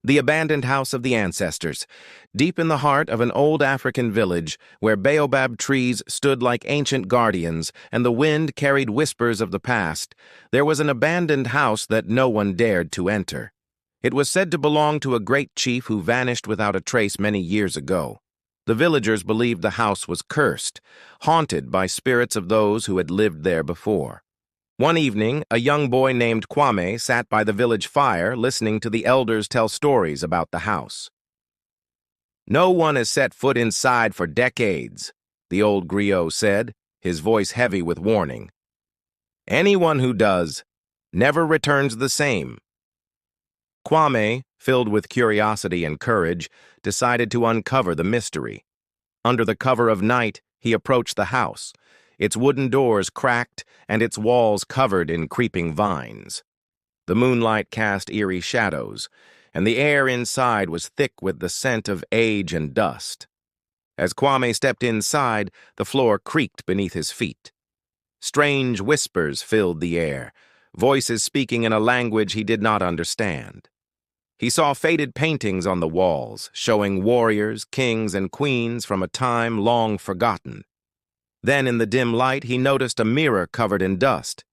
The abandoned house of the ancestors, deep in the heart of an old African village where baobab trees stood like ancient guardians and the wind carried whispers of the past, there was an abandoned house that no one dared to enter. It was said to belong to a great chief who vanished without a trace many years ago. The villagers believed the house was cursed, haunted by spirits of those who had lived there before. One evening, a young boy named Kwame sat by the village fire listening to the elders tell stories about the house. "No one has set foot inside for decades," the old griot said, his voice heavy with warning. "Anyone who does never returns the same." Kwame, filled with curiosity and courage, decided to uncover the mystery. Under the cover of night, he approached the house, its wooden doors cracked and its walls covered in creeping vines. The moonlight cast eerie shadows, and the air inside was thick with the scent of age and dust. As Kwame stepped inside, the floor creaked beneath his feet. Strange whispers filled the air, voices speaking in a language he did not understand. He saw faded paintings on the walls, showing warriors, kings, and queens from a time long forgotten. Then, in the dim light, he noticed a mirror covered in dust.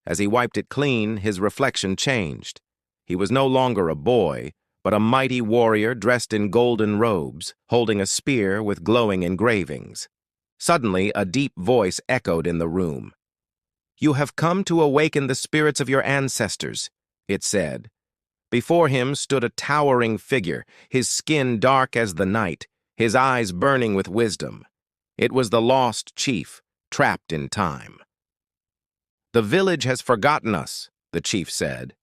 As he wiped it clean, his reflection changed. He was no longer a boy, but a mighty warrior dressed in golden robes, holding a spear with glowing engravings. Suddenly, a deep voice echoed in the room. "You have come to awaken the spirits of your ancestors," it said. Before him stood a towering figure, his skin dark as the night, his eyes burning with wisdom. It was the lost chief, trapped in time. "The village has forgotten us," the chief said.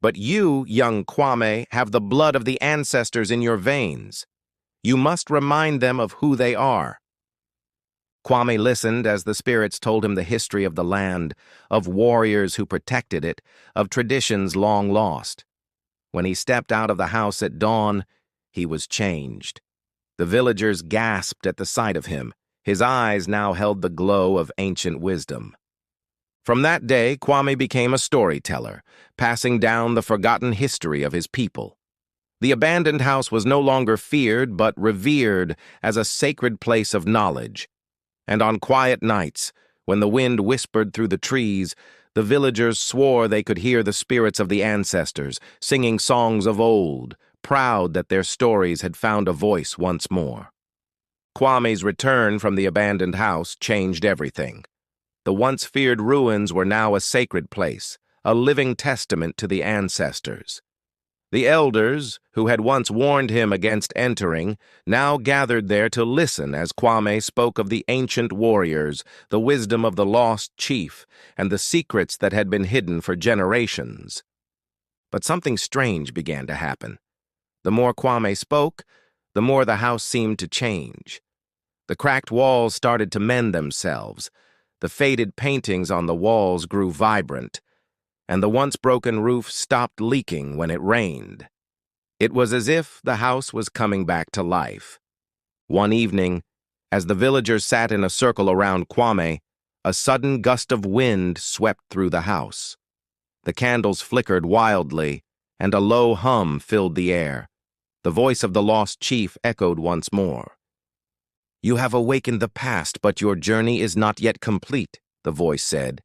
"But you, young Kwame, have the blood of the ancestors in your veins. You must remind them of who they are." Kwame listened as the spirits told him the history of the land, of warriors who protected it, of traditions long lost. When he stepped out of the house at dawn, he was changed. The villagers gasped at the sight of him. His eyes now held the glow of ancient wisdom. From that day, Kwame became a storyteller, passing down the forgotten history of his people. The abandoned house was no longer feared but revered as a sacred place of knowledge. And on quiet nights, when the wind whispered through the trees, the villagers swore they could hear the spirits of the ancestors, singing songs of old, proud that their stories had found a voice once more. Kwame's return from the abandoned house changed everything. The once feared ruins were now a sacred place, a living testament to the ancestors. The elders, who had once warned him against entering, now gathered there to listen as Kwame spoke of the ancient warriors, the wisdom of the lost chief, and the secrets that had been hidden for generations. But something strange began to happen. The more Kwame spoke, the more the house seemed to change. The cracked walls started to mend themselves, the faded paintings on the walls grew vibrant, and the once broken roof stopped leaking when it rained. It was as if the house was coming back to life. One evening, as the villagers sat in a circle around Kwame, a sudden gust of wind swept through the house. The candles flickered wildly, and a low hum filled the air. The voice of the lost chief echoed once more. "You have awakened the past, but your journey is not yet complete," the voice said.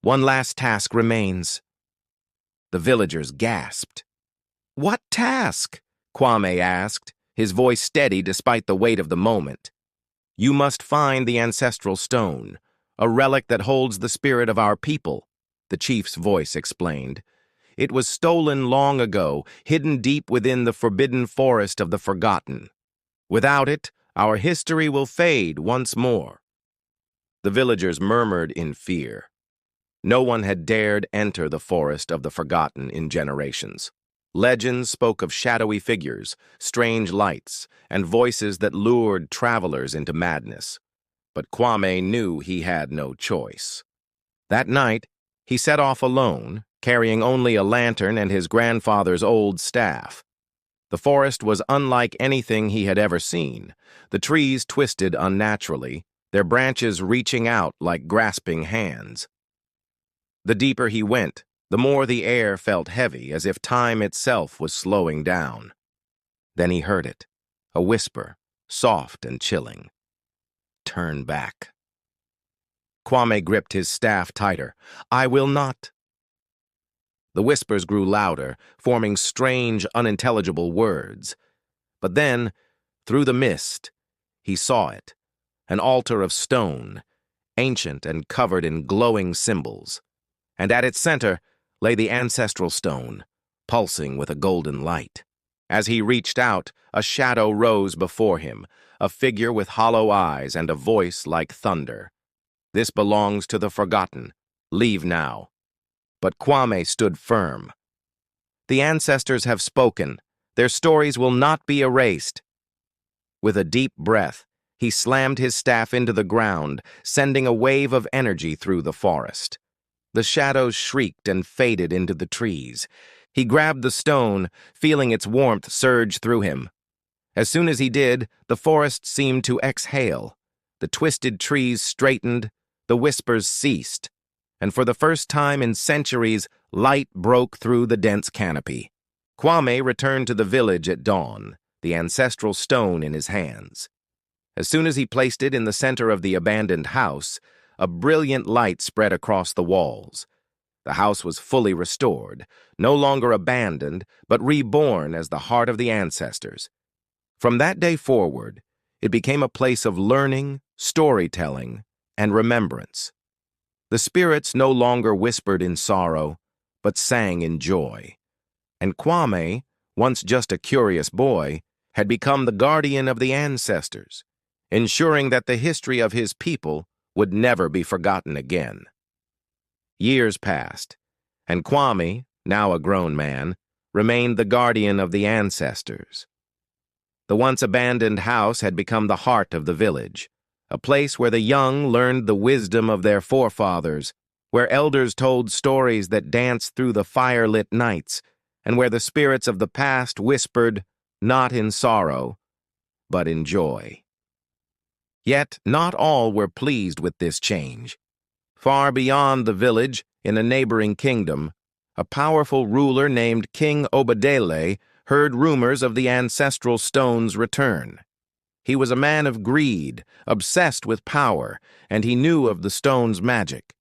"One last task remains." The villagers gasped. "What task?" Kwame asked, his voice steady despite the weight of the moment. "You must find the ancestral stone, a relic that holds the spirit of our people," the chief's voice explained. "It was stolen long ago, hidden deep within the forbidden forest of the forgotten. Without it, our history will fade once more." The villagers murmured in fear. No one had dared enter the forest of the forgotten in generations. Legends spoke of shadowy figures, strange lights, and voices that lured travelers into madness. But Kwame knew he had no choice. That night, he set off alone, carrying only a lantern and his grandfather's old staff. The forest was unlike anything he had ever seen. The trees twisted unnaturally, their branches reaching out like grasping hands. The deeper he went, the more the air felt heavy, as if time itself was slowing down. Then he heard it, a whisper, soft and chilling. "Turn back." Kwame gripped his staff tighter. "I will not." The whispers grew louder, forming strange, unintelligible words. But then, through the mist, he saw it, an altar of stone, ancient and covered in glowing symbols. And at its center lay the ancestral stone, pulsing with a golden light. As he reached out, a shadow rose before him, a figure with hollow eyes and a voice like thunder. "This belongs to the forgotten. Leave now." But Kwame stood firm. "The ancestors have spoken. Their stories will not be erased." With a deep breath, he slammed his staff into the ground, sending a wave of energy through the forest. The shadows shrieked and faded into the trees. He grabbed the stone, feeling its warmth surge through him. As soon as he did, the forest seemed to exhale. The twisted trees straightened, the whispers ceased, and for the first time in centuries, light broke through the dense canopy. Kwame returned to the village at dawn, the ancestral stone in his hands. As soon as he placed it in the center of the abandoned house, a brilliant light spread across the walls. The house was fully restored, no longer abandoned, but reborn as the heart of the ancestors. From that day forward, it became a place of learning, storytelling, and remembrance. The spirits no longer whispered in sorrow, but sang in joy. And Kwame, once just a curious boy, had become the guardian of the ancestors, ensuring that the history of his people would never be forgotten again. Years passed, and Kwame, now a grown man, remained the guardian of the ancestors. The once abandoned house had become the heart of the village, a place where the young learned the wisdom of their forefathers, where elders told stories that danced through the fire-lit nights, and where the spirits of the past whispered, not in sorrow, but in joy. Yet not all were pleased with this change. Far beyond the village, in a neighboring kingdom, a powerful ruler named King Obadele heard rumors of the ancestral stone's return. He was a man of greed, obsessed with power, and he knew of the stone's magic.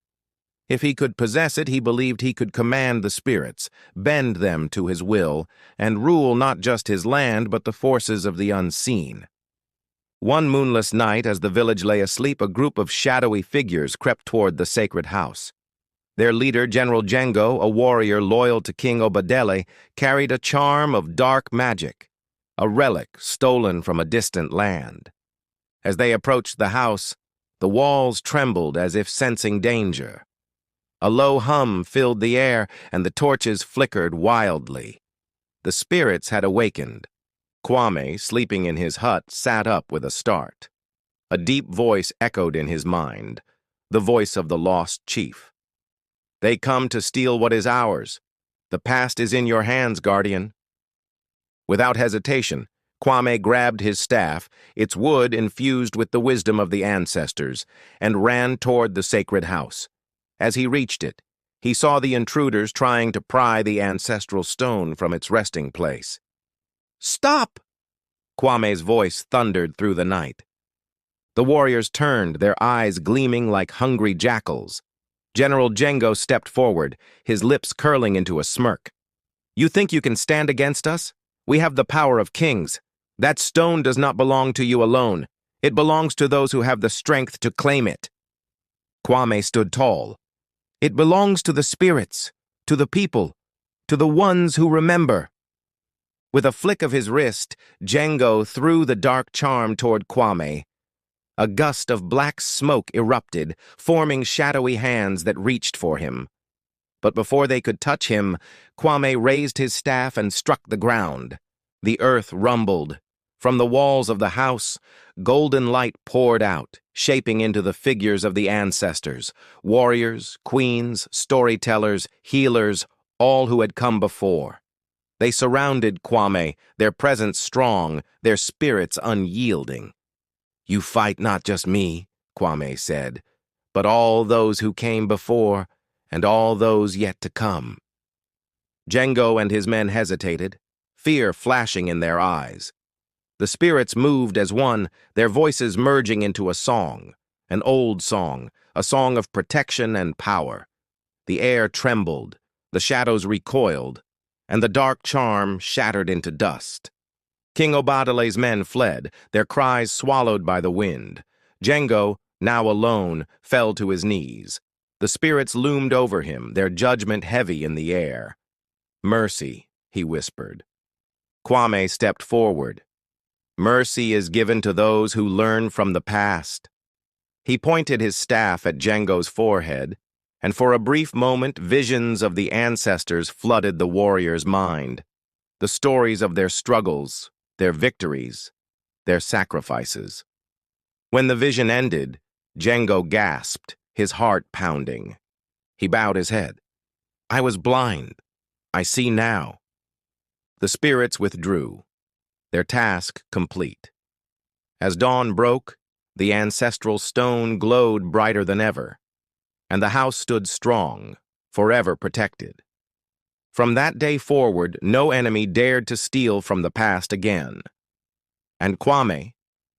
If he could possess it, he believed he could command the spirits, bend them to his will, and rule not just his land but the forces of the unseen. One moonless night, as the village lay asleep, a group of shadowy figures crept toward the sacred house. Their leader, General Django, a warrior loyal to King Obadele, carried a charm of dark magic, a relic stolen from a distant land. As they approached the house, the walls trembled as if sensing danger. A low hum filled the air, and the torches flickered wildly. The spirits had awakened. Kwame, sleeping in his hut, sat up with a start. A deep voice echoed in his mind, the voice of the lost chief. "They come to steal what is ours. The past is in your hands, guardian." Without hesitation, Kwame grabbed his staff, its wood infused with the wisdom of the ancestors, and ran toward the sacred house. As he reached it, he saw the intruders trying to pry the ancestral stone from its resting place. "Stop!" Kwame's voice thundered through the night. The warriors turned, their eyes gleaming like hungry jackals. General Django stepped forward, his lips curling into a smirk. "You think you can stand against us? We have the power of kings. That stone does not belong to you alone. It belongs to those who have the strength to claim it." Kwame stood tall. "It belongs to the spirits, to the people, to the ones who remember." With a flick of his wrist, Django threw the dark charm toward Kwame. A gust of black smoke erupted, forming shadowy hands that reached for him. But before they could touch him, Kwame raised his staff and struck the ground. The earth rumbled. From the walls of the house, golden light poured out, shaping into the figures of the ancestors, warriors, queens, storytellers, healers, all who had come before. They surrounded Kwame, their presence strong, their spirits unyielding. "You fight not just me," Kwame said, "but all those who came before, and all those yet to come. Django and his men hesitated, fear flashing in their eyes. The spirits moved as one, their voices merging into a song, an old song, a song of protection and power. The air trembled, the shadows recoiled, and the dark charm shattered into dust. King Obadale's men fled, their cries swallowed by the wind. Django, now alone, fell to his knees. The spirits loomed over him, their judgment heavy in the air. "Mercy," he whispered. Kwame stepped forward. "Mercy is given to those who learn from the past." He pointed his staff at Django's forehead, and for a brief moment visions of the ancestors flooded the warrior's mind. The stories of their struggles, their victories, their sacrifices. When the vision ended, Django gasped, his heart pounding. He bowed his head. "I was blind. I see now." The spirits withdrew, their task complete. As dawn broke, the ancestral stone glowed brighter than ever, and the house stood strong, forever protected. From that day forward, no enemy dared to steal from the past again. And Kwame,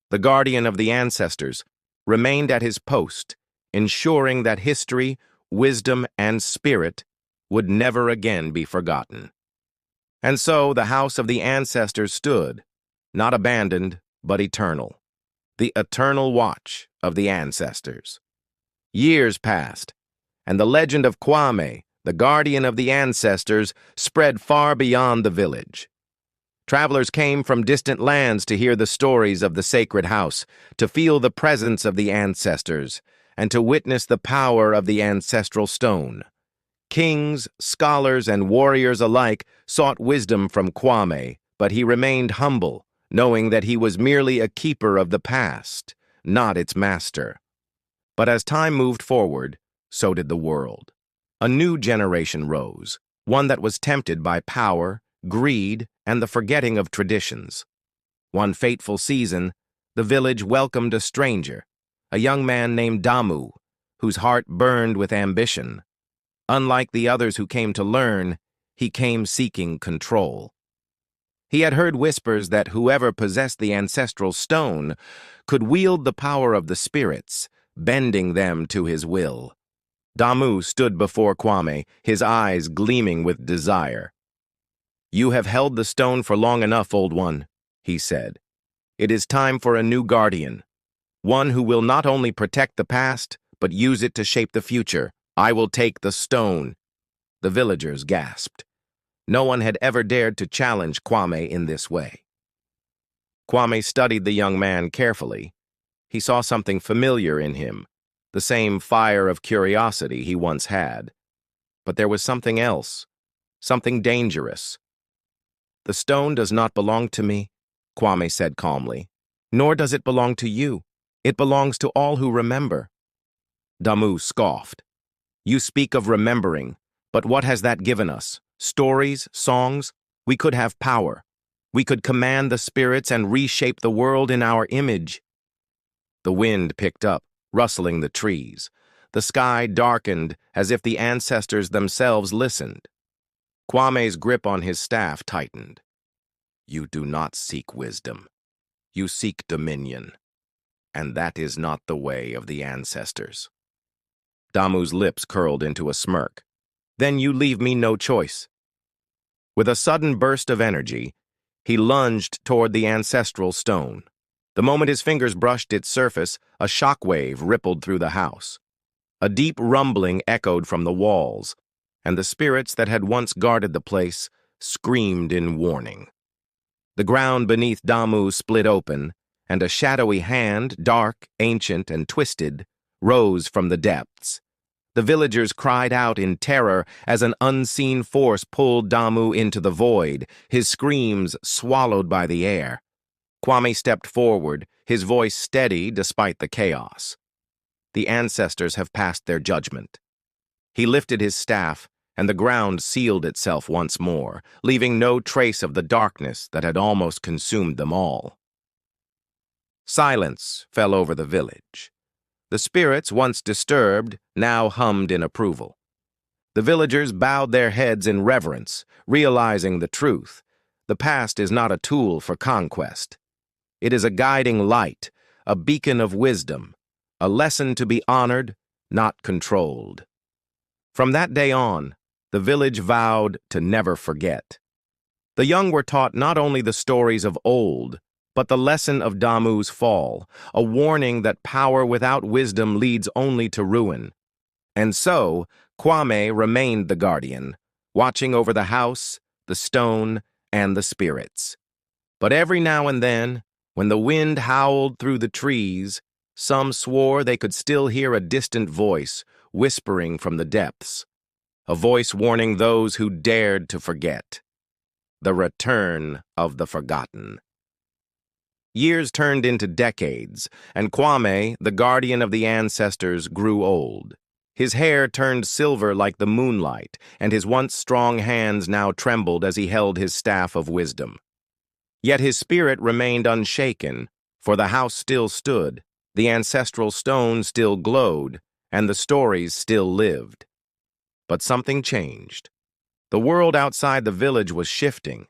the guardian of the ancestors, remained at his post, ensuring that history, wisdom, and spirit would never again be forgotten. And so the house of the ancestors stood, not abandoned, but eternal. The eternal watch of the ancestors. Years passed, and the legend of Kwame, the guardian of the ancestors, spread far beyond the village. Travelers came from distant lands to hear the stories of the sacred house, to feel the presence of the ancestors, and to witness the power of the ancestral stone. Kings, scholars, and warriors alike sought wisdom from Kwame, but he remained humble, knowing that he was merely a keeper of the past, not its master. But as time moved forward, so did the world. A new generation rose, one that was tempted by power, greed, and the forgetting of traditions. One fateful season, the village welcomed a stranger, a young man named Damu, whose heart burned with ambition. Unlike the others who came to learn, he came seeking control. He had heard whispers that whoever possessed the ancestral stone could wield the power of the spirits, bending them to his will. Damu stood before Kwame, his eyes gleaming with desire. "You have held the stone for long enough, old one," he said. "It is time for a new guardian, one who will not only protect the past, but use it to shape the future. I will take the stone." The villagers gasped. No one had ever dared to challenge Kwame in this way. Kwame studied the young man carefully. He saw something familiar in him, the same fire of curiosity he once had. But there was something else, something dangerous. "The stone does not belong to me," Kwame said calmly. "Nor does it belong to you. It belongs to all who remember." Damu scoffed. "You speak of remembering, but what has that given us? Stories, songs? We could have power. We could command the spirits and reshape the world in our image." The wind picked up, rustling the trees. The sky darkened as if the ancestors themselves listened. Kwame's grip on his staff tightened. "You do not seek wisdom. You seek dominion. And that is not the way of the ancestors." Damu's lips curled into a smirk. "Then you leave me no choice." With a sudden burst of energy, he lunged toward the ancestral stone. The moment his fingers brushed its surface, a shockwave rippled through the house. A deep rumbling echoed from the walls, and the spirits that had once guarded the place screamed in warning. The ground beneath Damu split open, and a shadowy hand, dark, ancient, and twisted, rose from the depths. The villagers cried out in terror as an unseen force pulled Damu into the void, his screams swallowed by the air. Kwame stepped forward, his voice steady despite the chaos. "The ancestors have passed their judgment." He lifted his staff, and the ground sealed itself once more, leaving no trace of the darkness that had almost consumed them all. Silence fell over the village. The spirits, once disturbed, now hummed in approval. The villagers bowed their heads in reverence, realizing the truth. The past is not a tool for conquest. It is a guiding light, a beacon of wisdom, a lesson to be honored, not controlled. From that day on, the village vowed to never forget. The young were taught not only the stories of old, but the lesson of Damu's fall, a warning that power without wisdom leads only to ruin. And so, Kwame remained the guardian, watching over the house, the stone, and the spirits. But every now and then, when the wind howled through the trees, some swore they could still hear a distant voice whispering from the depths, a voice warning those who dared to forget. The return of the forgotten. Years turned into decades, and Kwame, the guardian of the ancestors, grew old. His hair turned silver like the moonlight, and his once strong hands now trembled as he held his staff of wisdom. Yet his spirit remained unshaken, for the house still stood, the ancestral stone still glowed, and the stories still lived. But something changed. The world outside the village was shifting.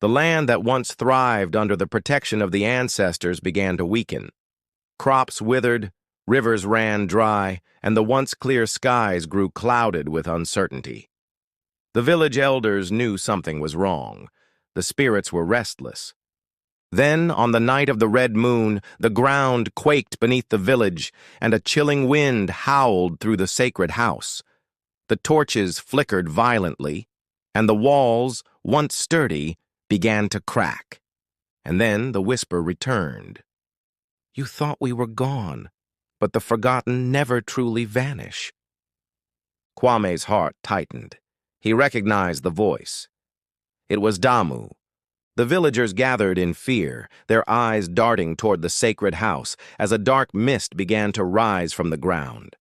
The land that once thrived under the protection of the ancestors began to weaken. Crops withered, rivers ran dry, and the once clear skies grew clouded with uncertainty. The village elders knew something was wrong. The spirits were restless. Then, on the night of the red moon, the ground quaked beneath the village, and a chilling wind howled through the sacred house. The torches flickered violently, and the walls, once sturdy, began to crack. And then the whisper returned. "You thought we were gone, but the forgotten never truly vanish." Kwame's heart tightened. He recognized the voice. It was Damu. The villagers gathered in fear, their eyes darting toward the sacred house as a dark mist began to rise from the ground.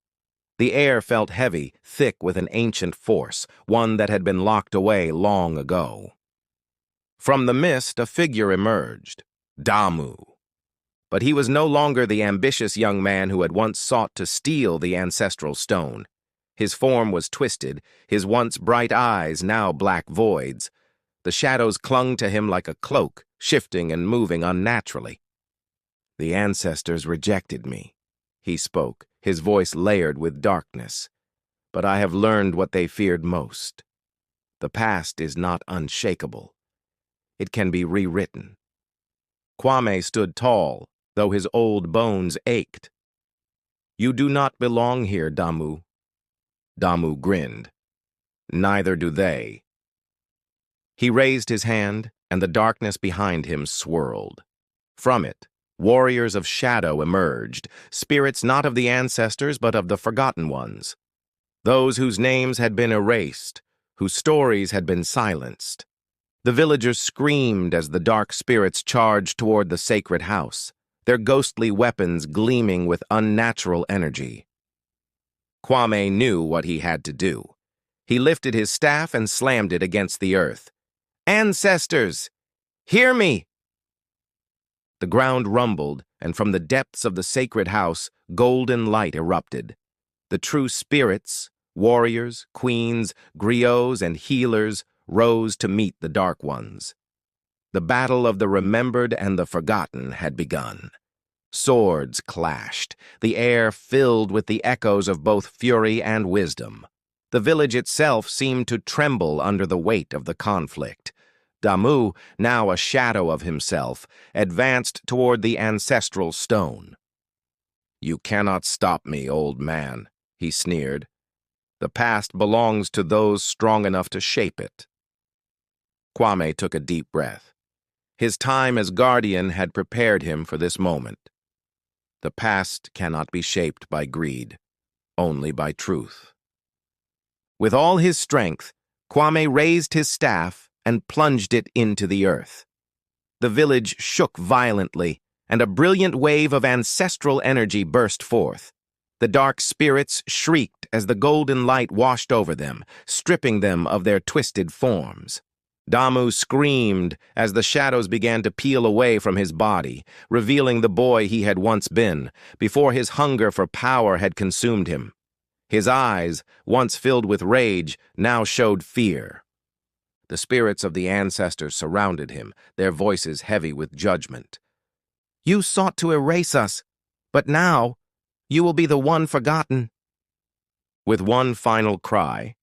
The air felt heavy, thick with an ancient force, one that had been locked away long ago. From the mist, a figure emerged, Damu. But he was no longer the ambitious young man who had once sought to steal the ancestral stone. His form was twisted, his once bright eyes now black voids. The shadows clung to him like a cloak, shifting and moving unnaturally. "The ancestors rejected me," he spoke, his voice layered with darkness. "But I have learned what they feared most. The past is not unshakable. It can be rewritten." Kwame stood tall, though his old bones ached. "You do not belong here, Damu." Damu grinned. "Neither do they." He raised his hand, and the darkness behind him swirled. From it, warriors of shadow emerged, spirits not of the ancestors but of the forgotten ones. Those whose names had been erased, whose stories had been silenced. The villagers screamed as the dark spirits charged toward the sacred house, their ghostly weapons gleaming with unnatural energy. Kwame knew what he had to do. He lifted his staff and slammed it against the earth. "Ancestors, hear me!" The ground rumbled, and from the depths of the sacred house, golden light erupted. The true spirits, warriors, queens, griots, and healers rose to meet the dark ones. The battle of the remembered and the forgotten had begun. Swords clashed, the air filled with the echoes of both fury and wisdom. The village itself seemed to tremble under the weight of the conflict. Damu, now a shadow of himself, advanced toward the ancestral stone. "You cannot stop me, old man," he sneered. "The past belongs to those strong enough to shape it." Kwame took a deep breath. His time as guardian had prepared him for this moment. The past cannot be shaped by greed, only by truth. With all his strength, Kwame raised his staff and plunged it into the earth. The village shook violently, and a brilliant wave of ancestral energy burst forth. The dark spirits shrieked as the golden light washed over them, stripping them of their twisted forms. Damu screamed as the shadows began to peel away from his body, revealing the boy he had once been, before his hunger for power had consumed him. His eyes, once filled with rage, now showed fear. The spirits of the ancestors surrounded him, their voices heavy with judgment. "You sought to erase us, but now you will be the one forgotten." With one final cry,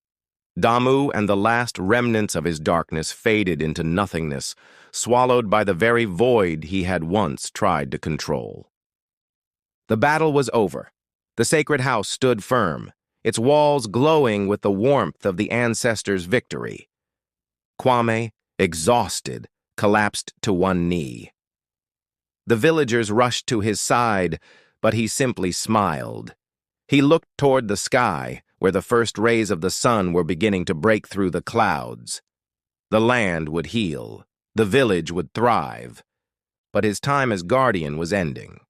Damu and the last remnants of his darkness faded into nothingness, swallowed by the very void he had once tried to control. The battle was over. The sacred house stood firm, its walls glowing with the warmth of the ancestors' victory. Kwame, exhausted, collapsed to one knee. The villagers rushed to his side, but he simply smiled. He looked toward the sky, where the first rays of the sun were beginning to break through the clouds. The land would heal. The village would thrive. But his time as guardian was ending.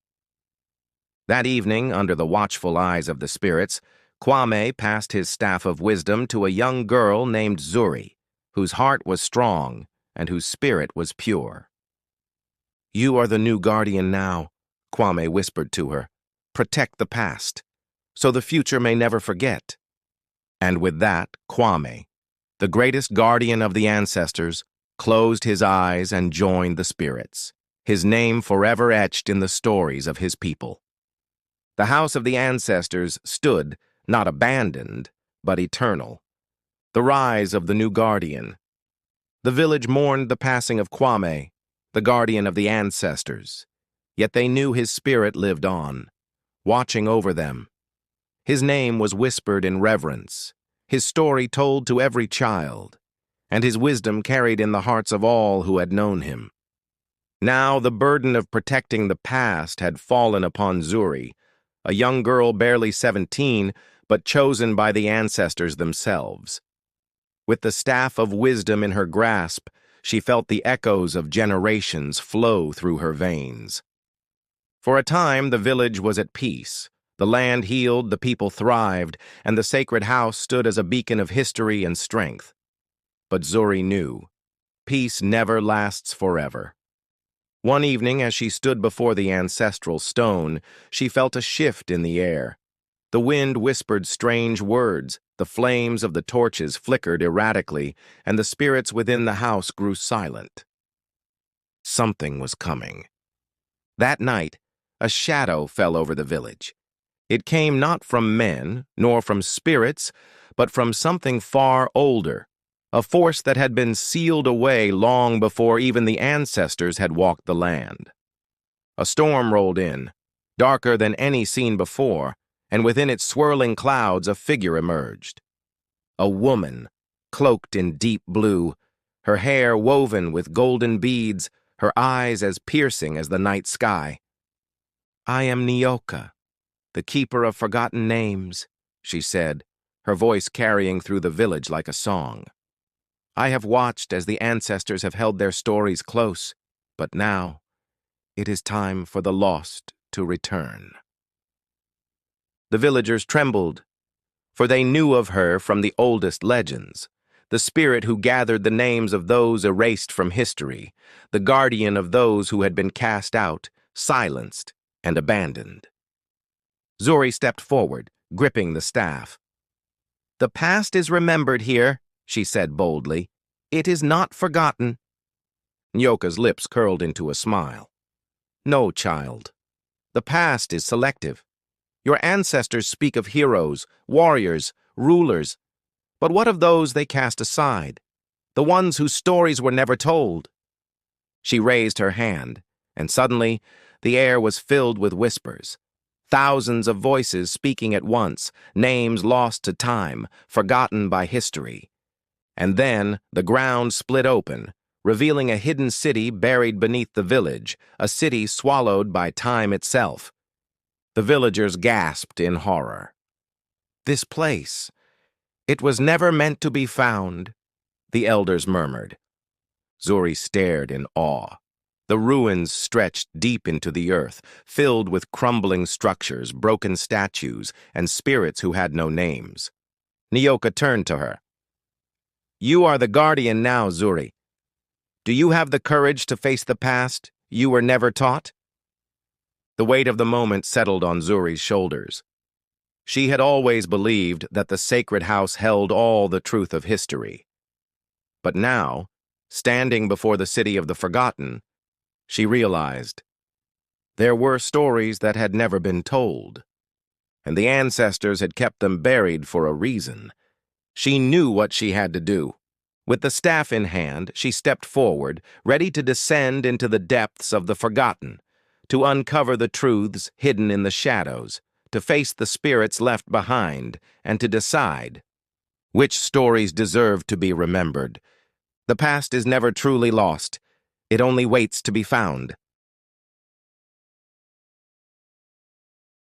That evening, under the watchful eyes of the spirits, Kwame passed his staff of wisdom to a young girl named Zuri, whose heart was strong and whose spirit was pure. "You are the new guardian now," Kwame whispered to her. "Protect the past, so the future may never forget." And with that, Kwame, the greatest guardian of the ancestors, closed his eyes and joined the spirits, his name forever etched in the stories of his people. The house of the ancestors stood, not abandoned, but eternal. The rise of the new guardian. The village mourned the passing of Kwame, the guardian of the ancestors, yet they knew his spirit lived on, watching over them. His name was whispered in reverence, his story told to every child, and his wisdom carried in the hearts of all who had known him. Now the burden of protecting the past had fallen upon Zuri, a young girl barely 17, but chosen by the ancestors themselves. With the staff of wisdom in her grasp, she felt the echoes of generations flow through her veins. For a time, the village was at peace. The land healed, the people thrived, and the sacred house stood as a beacon of history and strength. But Zuri knew, peace never lasts forever. One evening, as she stood before the ancestral stone, she felt a shift in the air. The wind whispered strange words, the flames of the torches flickered erratically, and the spirits within the house grew silent. Something was coming. That night, a shadow fell over the village. It came not from men, nor from spirits, but from something far older, a force that had been sealed away long before even the ancestors had walked the land. A storm rolled in, darker than any seen before, and within its swirling clouds a figure emerged. A woman, cloaked in deep blue, her hair woven with golden beads, her eyes as piercing as the night sky. "I am Nyoka, the keeper of forgotten names," she said, her voice carrying through the village like a song. "I have watched as the ancestors have held their stories close, but now it is time for the lost to return." The villagers trembled, for they knew of her from the oldest legends, the spirit who gathered the names of those erased from history, the guardian of those who had been cast out, silenced, and abandoned. Zuri stepped forward, gripping the staff. "The past is remembered here," she said boldly. "It is not forgotten." Nyoka's lips curled into a smile. "No, child. The past is selective. Your ancestors speak of heroes, warriors, rulers. But what of those they cast aside? The ones whose stories were never told?" She raised her hand, and suddenly the air was filled with whispers. Thousands of voices speaking at once, names lost to time, forgotten by history. And then the ground split open, revealing a hidden city buried beneath the village, a city swallowed by time itself. The villagers gasped in horror. "This place, it was never meant to be found," the elders murmured. Zuri stared in awe. The ruins stretched deep into the earth, filled with crumbling structures, broken statues, and spirits who had no names. Nyoka turned to her. "You are the guardian now, Zuri. Do you have the courage to face the past you were never taught?" The weight of the moment settled on Zuri's shoulders. She had always believed that the sacred house held all the truth of history. But now, standing before the city of the forgotten, she realized there were stories that had never been told, and the ancestors had kept them buried for a reason. She knew what she had to do. With the staff in hand, she stepped forward, ready to descend into the depths of the forgotten, to uncover the truths hidden in the shadows, to face the spirits left behind, and to decide which stories deserve to be remembered. The past is never truly lost. It only waits to be found.